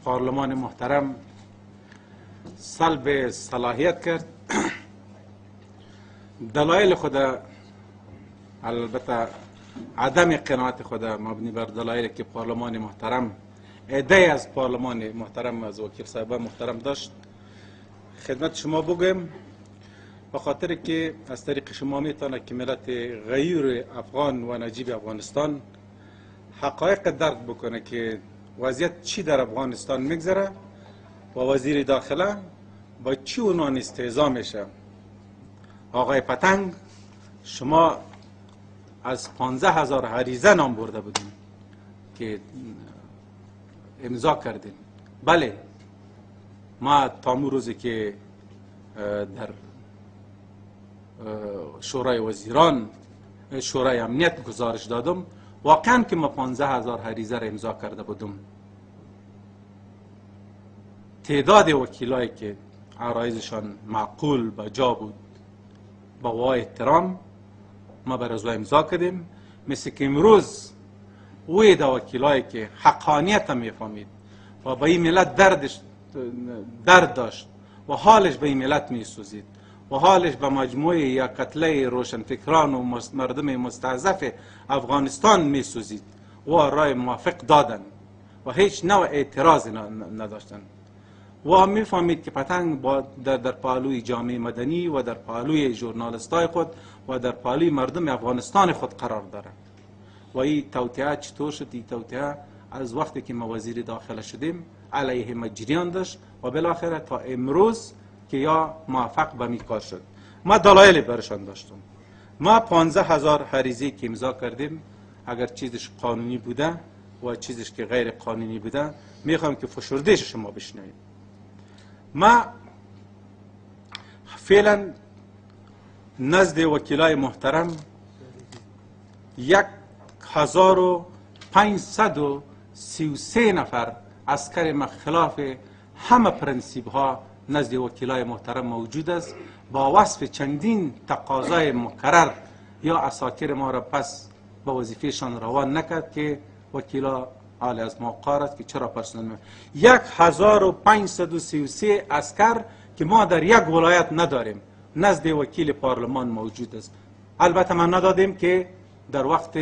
پارلمان محترم سلب صلاحیت کرد. دلایل خود، البته عدم قناعت خود مبنی بر دلایلی که پارلمان محترم عده از پارلمان محترم از وکیل صاحب محترم داشت خدمت شما بگویم. به خاطر که از طریق شما میتونه که ملت غیور افغان و نجیب افغانستان حقایق درک بکنه که وضعیت چی در افغانستان میگذره و وزیر داخله با چی عنوان استهزا میشه. آقای پتنگ، شما از 15,000 عریضه نام برده بودین که امضا کردین. بله، ما تا روزی که در شورای وزیران، شورای امنیت گزارش دادم، واقعا که ما 15,000 عریضه را امضا کرده بودم. تعداد وکیلایی که عرایضشان معقول به جا بود با قوای احترام ما برای امضا کردیم. مثل که امروز اوی دا وکیلایی که حقانیت هم میفهمید و به این ملت درد داشت و حالش به این ملت میسوزید و حالش به مجموعه یا قتله روشنفکران و مردم مستضعف افغانستان میسوزید و رای موافق دادن و هیچ نوع اعتراضی نداشتن و میفهمید که پتنگ در پهلوی جامعه مدنی و در پهلوی ژورنالیستای خود و در پهلوی مردم افغانستان خود قرار داره. و این توطئه چطور شد؟ این توطئه از وقتی که ما وزیر داخله شدیم علیه ما جریان داشت و بالاخره تا امروز که یا موفق به کار شد. ما دلایل برشان داشتم. ما 15,000 عریضه که امضا کردیم، اگر چیزش قانونی بوده و چیزش که غیر قانونی بوده، میخوام که فشردهش شما بشنوید. ما فعلا نزد وکیلای محترم 1533 نفر عسکر ما خلاف همه پرنسیب ها نزد وکیلای محترم موجود است. با وصف چندین تقاضای مکرر یا عساکر ما را پس به وظیفهشان روان نکرد که وکیلا حال از موقع است که چرا پرسنل 1533 عسکر که ما در یک ولایت نداریم نزد وکیل پارلمان موجود است. البته ما ندادیم که در وقت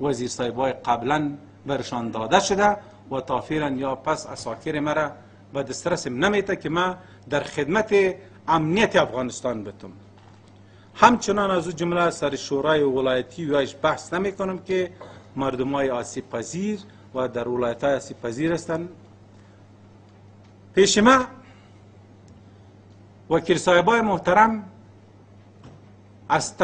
وزیر صاحبای قبلا برشان داده شده و تا فعلا یا پس عساکر مرا به دسترس نمیته که ما در خدمت امنیت افغانستان بتم. همچنان از او جمله سر شورای ولایتی ویش بحث نمی کنم که مردم های آسیب پذیر و در ولایت های آسیب پذیر هستند. پیش ما وکیل صاحبای محترم از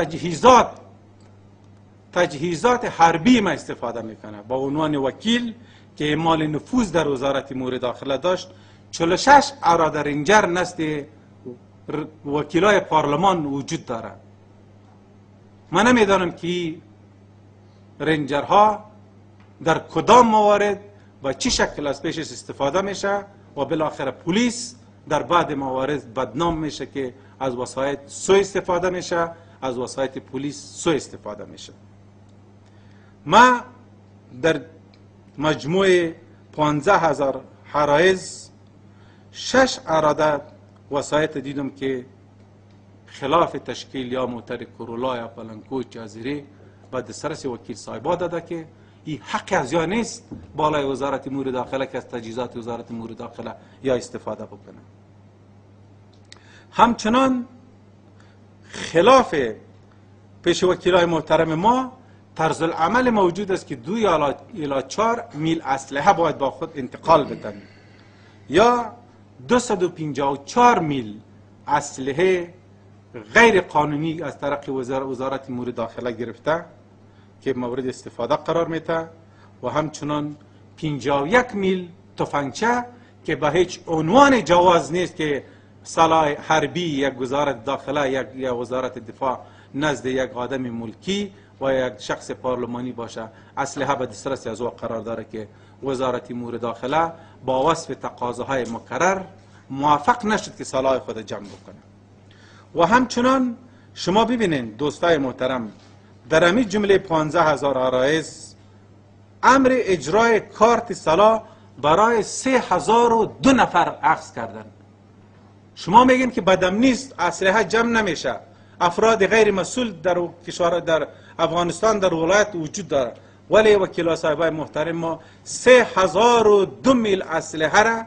تجهیزات حربی ما استفاده میکنه. با عنوان وکیل که اعمال نفوذ در وزارت امور داخله داشت 46 اراده رنجر نزد وکیلای پارلمان وجود داره. من نمیدانم که رنجرها در کدام موارد و چه شکل از پیشش استفاده میشه و بالاخره پلیس در بعد موارد بدنام میشه که از وسایط سوء استفاده میشه، از وسایط پلیس سوء استفاده میشه. ما در مجموع 15,000 عرایض 6 اراده وسایط دیدم که خلاف تشکیل یا موتر کرولا یا پلنکو جزیره و دسترس وکیل صاحبا داده که این حق از یا نیست بالای وزارت امور داخله که از تجهیزات وزارت امور داخله یا استفاده بکنه. همچنان خلاف پیش وکیلای محترم ما طرز العمل موجود است که 2 الی 4 میل اسلحه باید با خود انتقال بدن یا 254 میل اسلحه غیر قانونی از طرف وزارت امور داخله گرفته که مورد استفاده قرار میده و همچنان 51 میل تفنگچه که به هیچ عنوان جواز نیست که سلاح حربی یک وزارت داخله یا وزارت دفاع نزد یک آدم ملکی و یک شخص پارلمانی باشه. اسلحه به دسترس از او قرار داره که وزارت امور داخله با وصف تقاضاهای مکرر موفق نشد که سلاح خود جمع بکنه. و همچنان شما ببینید دوستای محترم، در همین جمله 15,000 عرایض امر اجرای کارت سلاح برای 3002 نفر اخذ کردن. شما میگین که بدم نیست، اسلحه جمع نمیشه، افراد غیر مسئول در کشور در افغانستان در ولایت وجود داره، ولی وکیل صاحبای محترم ما 3002 میل اسلحه را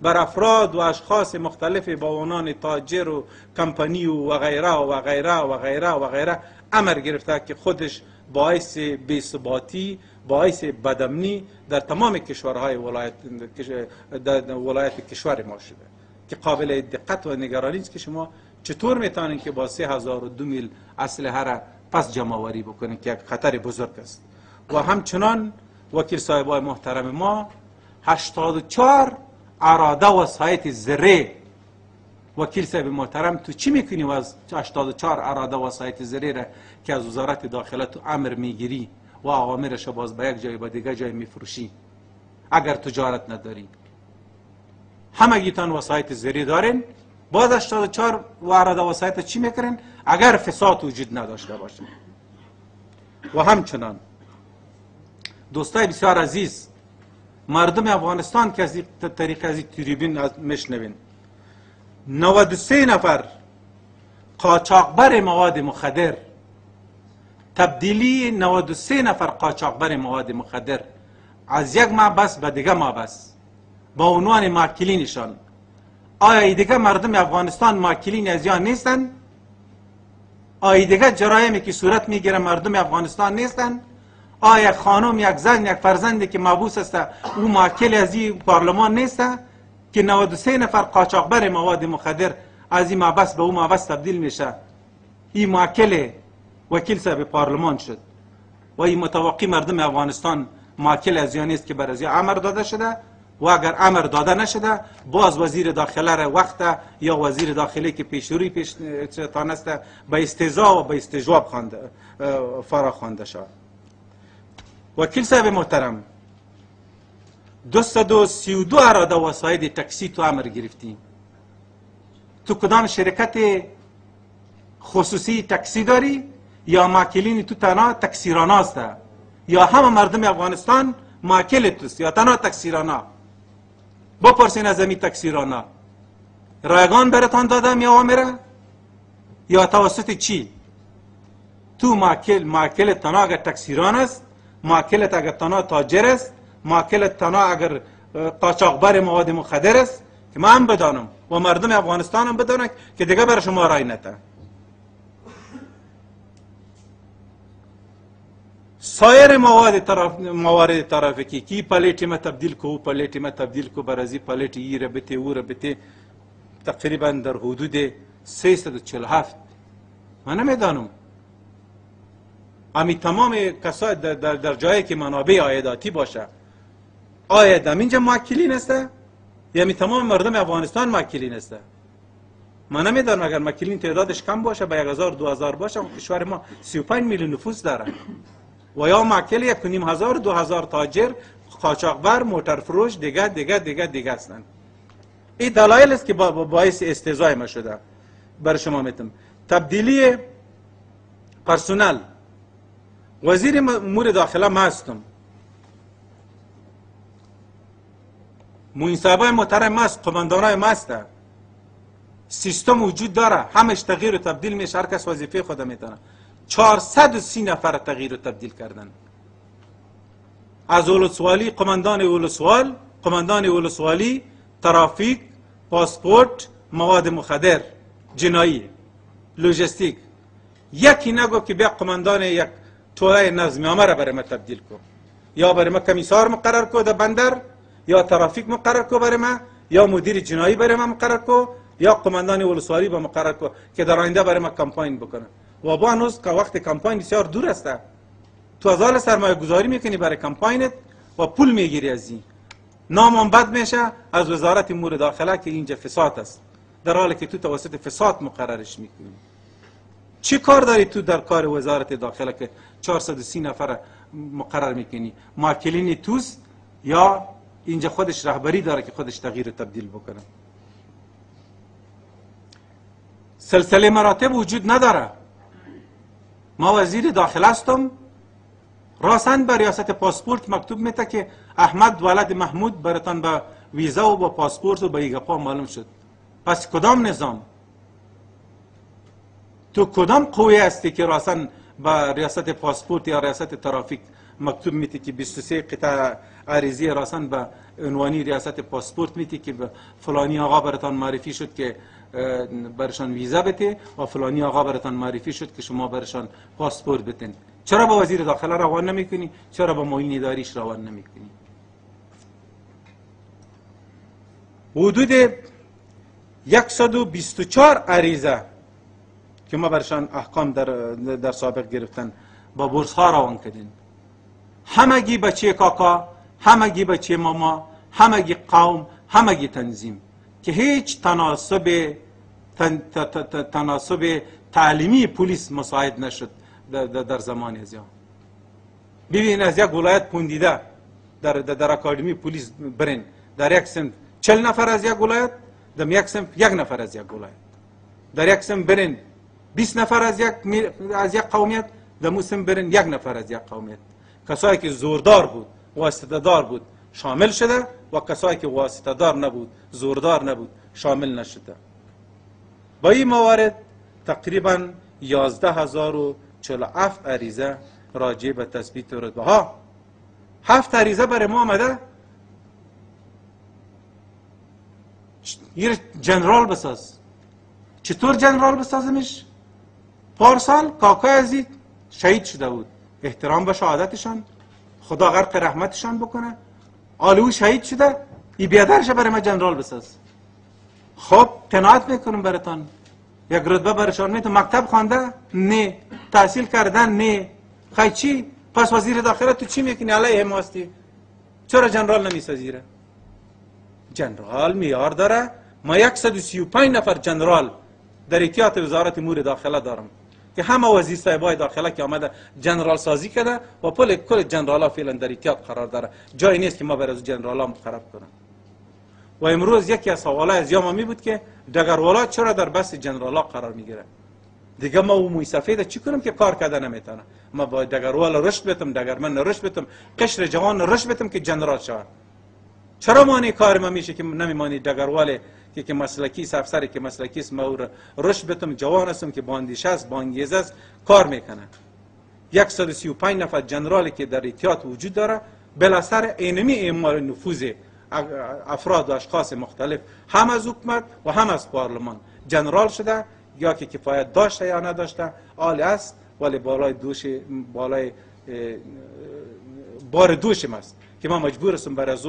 بر افراد و اشخاص مختلف با عنوان تاجر و کمپانی و غیره و غیره و غیره و غیره امر گرفته که خودش باعث بی‌ثباتی، باعث بدامنی در تمام کشورهای ولایت کشور ما شده که قابل دقت و نگرانی است که شما چطور میتونید که با 3002 میل اسلحه را پس جمع آوری بکنید که یک خطر بزرگ است. و همچنان وکیل صاحبای محترم ما 84 اراده وسایط زره. وکیل صاحب محترم تو چی میکنی از 84 اراده وسایط زره را که از وزارت داخله تو امر میگیری و اوامرش باز به یک جای به دیگه جای میفروشی اگر تجارت نداری؟ همگیتان وسایط زره دارین، باز 84 اراده وسایط چی میکنین اگر فساد وجود نداشته باشه؟ و همچنان دوستای بسیار عزیز، مردم افغانستان که از طریق از تریبون میشنوین، 93 نفر قاچاقبر مواد مخدر، تبدیلی 93 نفر قاچاقبر مواد مخدر از یک محبس به دیگه محبس با عنوان ماکلینشان. آیا دیگه مردم افغانستان ماکلین از یا نیستن؟ آیا دیگه جرایمی که صورت میگیره مردم افغانستان نیستن؟ آیا خانم، یک زن، یک فرزندی که محبوس است او ماکل از این پارلمان نیست که 93 نفر قاچاقبر مواد مخدر از این محبس به او محبس تبدیل میشه؟ این ماکل وکیل صاحب پارلمان شد و این متوقی مردم افغانستان ماکل از یا نیست که بر از امر داده شده و اگر امر داده نشده باز وزیر داخله را وقت یا وزیر داخله که پیشروی پیش تانست به استهزا و به استجواب فرا خوانده شد. وکیل صاحب محترم، 232 اراده وسایط تاکسی تو امر گرفتیم. تو کدام شرکت خصوصی تاکسی داری یا ماکلین تو تنها تاکسیرانا است یا همه مردم افغانستان ماکل توست یا تنها تاکسیرانا؟ بپرسین از همین تاکسیرانا رایگان براتان دادم یا اوامره یا توسط چی؟ تو ماکل تنها اگر تاکسیران است، ماکلت اگر تنها تاجر است، ماکلت تنها اگر قاچاقبر مواد مخدر است که ما هم بدانم و مردم افغانستان هم بدانند که دیگه برای شما رای نده. سایر موارد ترافیکی کی پلیت ما تبدیل کو، پلیت ما تبدیل کو، برازی پلیت ای ربطه او ربطه تقریبا در حدود 347 من نمیدانم. امی تمام کسای در جایی که منابع عایداتی باشه آیا در اینجا ماکلین است یا می تمام مردم افغانستان ماکلین است؟ من نمیدانم. اگر ماکلین تعدادش کم باشه به 1000 2000 باشه، کشور ما 35 میلیون نفوس داره و یا ماکل 1500 2000 تاجر، قاچاقبر، موتر فروش دیگه هستند. این دلایل است که باعث استهزای ما شده. بر شما میتونم تبدیلی پرسونل. وزیر امور داخله ما هستم، معین محترم ما است، قماندانای ما است. سیستم وجود داره، همش تغییر و تبدیل میشه، هر کس وظیفه خود میتونه. 430 نفر تغییر و تبدیل کردن. از ولسوالی قماندان ولسوال، قماندان ولسوالی، ترافیک، پاسپورت، مواد مخدر، جنایی، لوجستیک. یکی نگو که بیا قماندان یک توله نظمیامه را برای ما تبدیل کو، یا برای ما کمیسار مقرر کو در بندر، یا ترافیک مقرر کو برای ما، یا مدیر جنایی برای ما مقرر کو، یا قماندان ولسوالی با مقرر کو که در آینده برای ما کمپاین بکنه. و با هنوز که وقت کمپاین بسیار دور است. تو از حال سرمایه گذاری میکنی برای کمپاینت و پول میگیری از این. نامم بد میشه از وزارت امور داخله که اینجا فساد است، در حالی که تو توسط فساد مقررش میکنی. چی کار داری تو در کار وزارت داخله که 430 نفر مقرر میکنی؟ ماکلین توست یا اینجا خودش رهبری داره که خودش تغییر و تبدیل بکنه؟ سلسله مراتب وجود نداره. ما وزیر داخله هستم، راسن به ریاست پاسپورت مکتوب میته که احمد ولد محمود برتان به ویزا و با پاسپورت و به ایگپا معلوم شد. پس کدام نظام؟ تو کدام قوه هستی که راسن به ریاست پاسپورت یا ریاست ترافیک مکتوب میتی که 23 قطعه عریضی راسن به عنوانی ریاست پاسپورت میتی که فلانی آقا برتان معرفی شد که برشان ویزا بده و فلانی آقا برتان معرفی شد که شما برشان پاسپورت بتین. چرا با وزیر داخله روان نمیکنی؟ چرا با معین اداریش روان نمیکنی؟ حدود 124 عریضه که ما برشان احکام در سابق گرفتن با بورس ها روان کردین. همگی بچه کاکا، همگی بچه ماما، همگی قوم، همگی تنظیم که هیچ تناسب تعلیمی پلیس مساعد نشد در زمان از یا. ببین از یک ولایت پوندیده در اکادمی پلیس برین در یک سمت 40 نفر از یک ولایت، در یک سمت 1 نفر از یک ولایت، در یک سمت برین 20 نفر از یک قومیت، در موسم برین 1 نفر از یک قومیت. کسایی که زوردار بود، واسطه دار بود شامل شده و کسایی که واسطه دار نبود، زوردار نبود شامل نشده. با این موارد تقریبا 11047 عریضه راجع به تثبیت رتبه ها. 7 عریضه برای ما آمده یه جنرال بساز. چطور جنرال بسازمش؟ پارسال کاکای عزیز شهید شده بود، احترام به شهادتشان، خدا غرق رحمتشان بکنه. آلو شهید شده، ای بیادرش برای ما جنرال بساز. خب قناعت میکنم براتان. یک رتبه برشان میتون. مکتب خوانده؟ نه. تحصیل کردن؟ نه. خیلی چی؟ پس وزیر داخله تو چی میکنی؟ علیه ما هستی. چرا جنرال نمیسازی؟ جنرال میار داره. ما 135 نفر جنرال در اطاعت وزارت امور داخله دارم که همه وزیر صاحبای داخله که آمده جنرال سازی کرده و کل جنرال ها فعلا در اطاعت قرار داره. جایی نیست که ما برای جنرال ها مقرر کنم. و امروز یکی از سوالای از یاما می بود که دگروالا چرا در بس جنرال ها قرار میگیره؟ دیگه ما او موی سفید چی کنم که کار کرده نمیتونه؟ ما با دگروالا رشد بتم، دگرمن رشد بتم، قشر جوان رشد بتم که جنرال شود. چرا مانی کار ما میشه که نمیمانی دگرواله که مسلکی است، افسری که مسلکی است، ما رشد بتم، جوان هستم که باندیش است، بانگیز است، کار میکنه. 135 نفر جنرالی که در اطاعت وجود داره بالاثر اینمی اعمال نفوذ افراد و اشخاص مختلف هم از حکومت و هم از پارلمان جنرال شده، یا که کفایت داشته یا نداشته عالی است، ولی بالای بار دوشم است که ما مجبور هستم برای از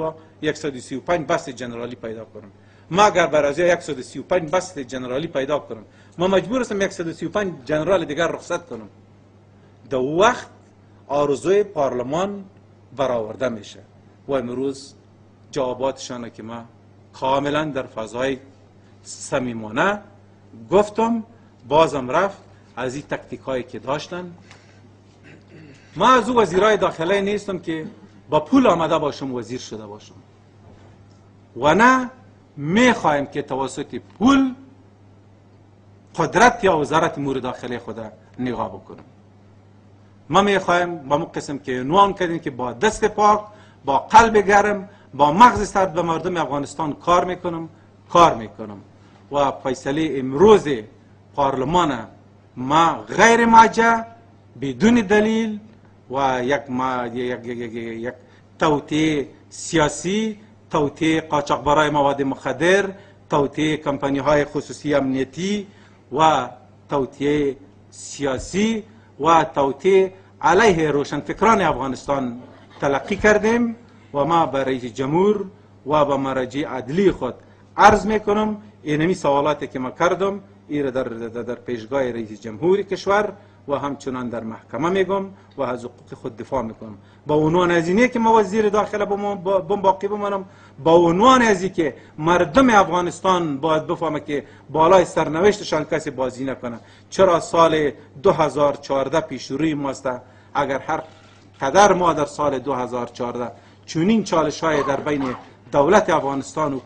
135 بست جنرالی پیدا کنم. ما اگر برای از 135 بست جنرالی پیدا کنم، ما مجبور هستم 135 جنرال دیگر رخصت کنم. در وقت آرزوی پارلمان برآورده میشه و امروز جواباتشانه که ما کاملا در فضای صمیمانه گفتم، بازم رفت از این تکتیک هایی که داشتن. ما از او وزیرای داخله نیستم که با پول آمده باشم وزیر شده باشم و نه میخوایم که توسط پول قدرت یا وزارت امور داخله خود نگاه بکنم. ما میخوایم با مو قسم که عنوان کردیم که با دست پاک، با قلب گرم، با مغز سرد به مردم افغانستان کار میکنم و فیصله امروز پارلمان ما غیر موجه، بدون دلیل و یک توطئه سیاسی، توطئه قاچاقبرای مواد مخدر، توطئه کمپانی های خصوصی امنیتی و توطئه سیاسی و توطئه علیه روشنفکران افغانستان تلقی کردیم و ما به رئیس جمهور و به مراجع عدلی خود عرض میکنم اینمی سوالاتی که ما کردم ایره در پیشگاه رئیس جمهور کشور و همچنان در محکمه میگم و از حقوق خود دفاع میکنم. با عنوان از اینه که ما وزیر داخله باقی بمانم، با عنوان از که مردم افغانستان باید بفهمه که بالای سرنوشتشان کسی بازی نکنه. چرا سال 2014 پیش روی ماست؟ اگر هر قدر ما در سال 2014 چنین چالش های در بین دولت افغانستان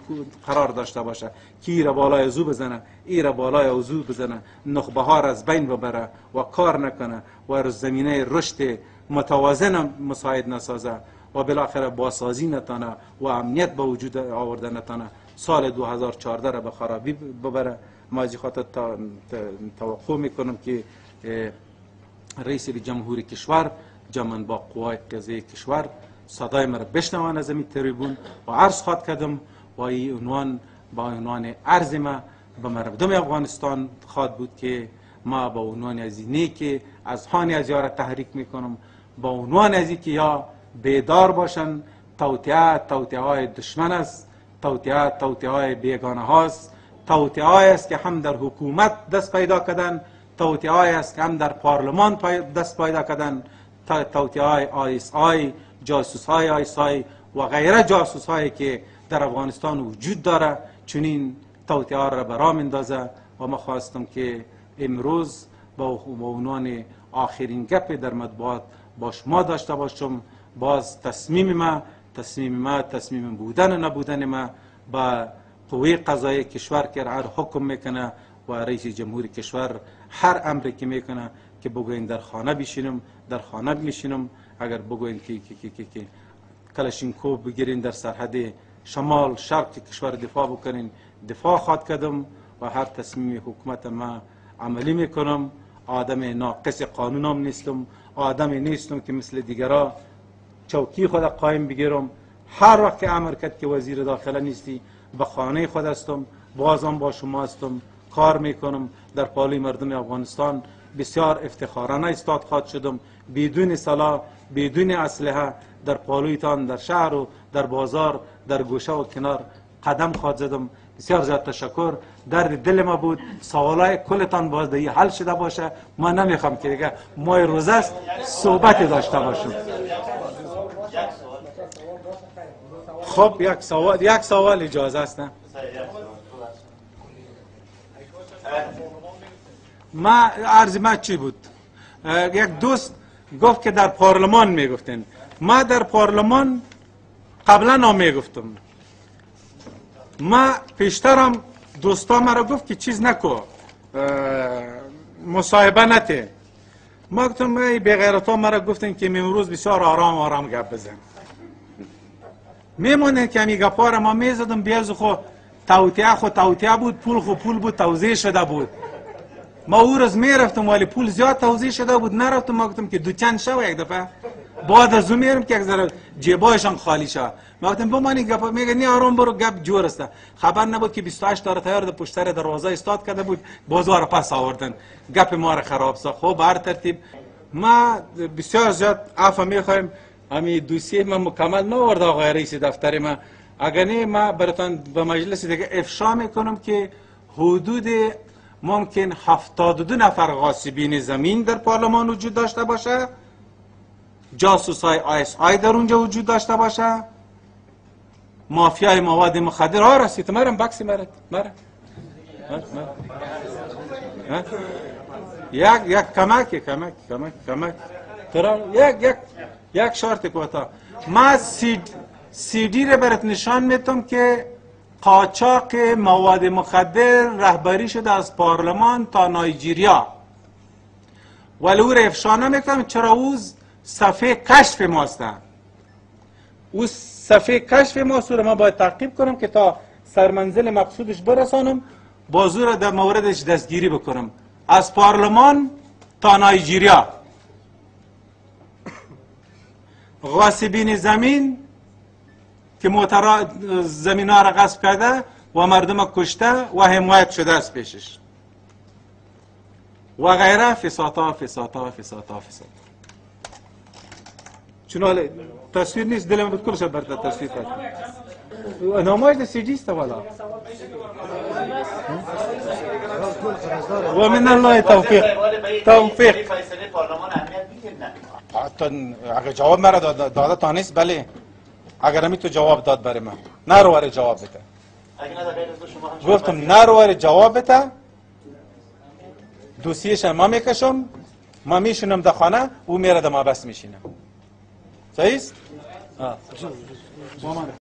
قرار داشته باشه که ایره بالای اوضو بزنه، ایره بالای اوضو بزنه، نخبه ها را از بین ببره و کار نکنه و زمینه رشد متوازن مساعد نسازه و بالاخره بازسازی نتانه و امنیت به وجود آورده نتانه، سال 2014 را به خرابی ببره. ما از خاطر توقع میکنم که رئیس جمهور کشور جمعاً با قوای قضایی کشور صدای مرا بشنوان از این تریبون و عرض خواد کردم و این عنوان با عنوان عرض ما به مردم افغانستان خواد بود که ما با عنوان از اینی که از هانی از یارا تحریک میکنم، با عنوان از این که یا بیدار باشن، توطئه های دشمن است، توطئه های بیگانه هاست، توطئه های است که هم در حکومت دست پیدا کردن، توطئه های است که هم در پارلمان دست پیدا کردن، توطئه های ISI، جاسوس های ISI و غیره جاسوس هایی که در افغانستان وجود داره، چنین توطئه ها را برا میندازه. و ما خواستم که امروز با عنوان آخرین گپ در مطبوعات با شما داشته باشم. باز تصمیم بودن و نبودن ما با قوه قضایی کشور که هر حکم میکنه و رئیس جمهور کشور هر امری که میکنه که بگوین در خانه بشینم، در خانه میشینم. اگر بگوین که کلاشینکوف بگیرین در سرحد شمال شرق کشور دفاع بکنین، دفاع خواد کردم و هر تصمیم حکومت ما عملی میکنم. آدم ناقص قانونم نیستم، آدمی نیستم که مثل دیگرها چوکی خود قایم بگیرم. هر وقت که امر کرد که وزیر داخله نیستی، به خانه خود هستم، بازم با شما هستم، کار میکنم. در پالوی مردم افغانستان بسیار افتخارانه ایستاد خواد شدم، بدون سلاح، بدون اسلحه در پالویتان، در شهر و در بازار، در گوشه و کنار قدم خواد زدم. بسیار زیاد تشکر. درد دل ما بود سوالای کلتان باز دیگه حل شده باشه. ما نمیخوام که دیگه ماه روز است صحبت داشته باشم. خب یک سوال اجازه است. ما عرض ما چی بود؟ یک دوست گفت که در پارلمان میگفتن. ما در پارلمان قبلا نمیگفتم. ما پیشترم دوستا مرا گفت که چیز نکو، مصاحبه نته. ما گفتم ای بغیرتا مرا گفتن که امروز بسیار آرام گپ بزن. میمونه که همی گپا را ما میزدم بیرز خو توطئه بود، پول بود، توزیع شده بود. ما او روز میرفتم ولی پول زیاد توزیع شده بود، نرفتم. ما گفتم که دو چند شو یک دفعه بعد از اون میرم که یک ذره جیبایشان خالی شد. ما گفتم بمانی گپ میگه نه آرام برو گپ جور است. خبر نبود که 28 تا تیار در پشت سر دروازه استاد کرده بود، بازار پس آوردن، گپ ما را خراب ساخت. خب هر ترتیب ما بسیار زیاد عفو میخوایم. همین دوسیه ما مکمل نورد آقای رئیس دفتر ما. اگر نه ما براتون به مجلس دیگه افشا میکنم که حدود ممکن 72 نفر غاصبین زمین در پارلمان وجود داشته باشه، جاسوس های ISI در اونجا وجود داشته باشه، مافیای مواد مخدر. ها رسید مرم بکسی مرد یک کمک ترا یک شرط کوتا. ما CD رو برات نشان میتم که قاچاق مواد مخدر رهبری شده از پارلمان تا نایجیریا، ولی او رو افشا نمیکنم چرا اوز صفحه کشف ماست. او صفحه کشف ماست رو ما باید تعقیب کنم که تا سرمنزل مقصودش برسانم، بازو را در موردش دستگیری بکنم از پارلمان تا نایجیریا. غاصبین زمین که زمین ها را غصب کرده و مردم کشته و حمایت شده است پیشش و غیره. فساتا چون تصویر نیست دلم بود کلش برد تصویر کرد. نمایش CD است والا. و من الله توفیق. فیصله پارلمان اهمیت میگیره؟ اگر جواب مرا داده تا نیست بله. اگر همی تو جواب داد برای من نرواره جواب بده. گفتم نرواره جواب بده. دوسیهش ما میکشم، ما میشونم در خانه، او میره در ما بس میشینم. صحیح است؟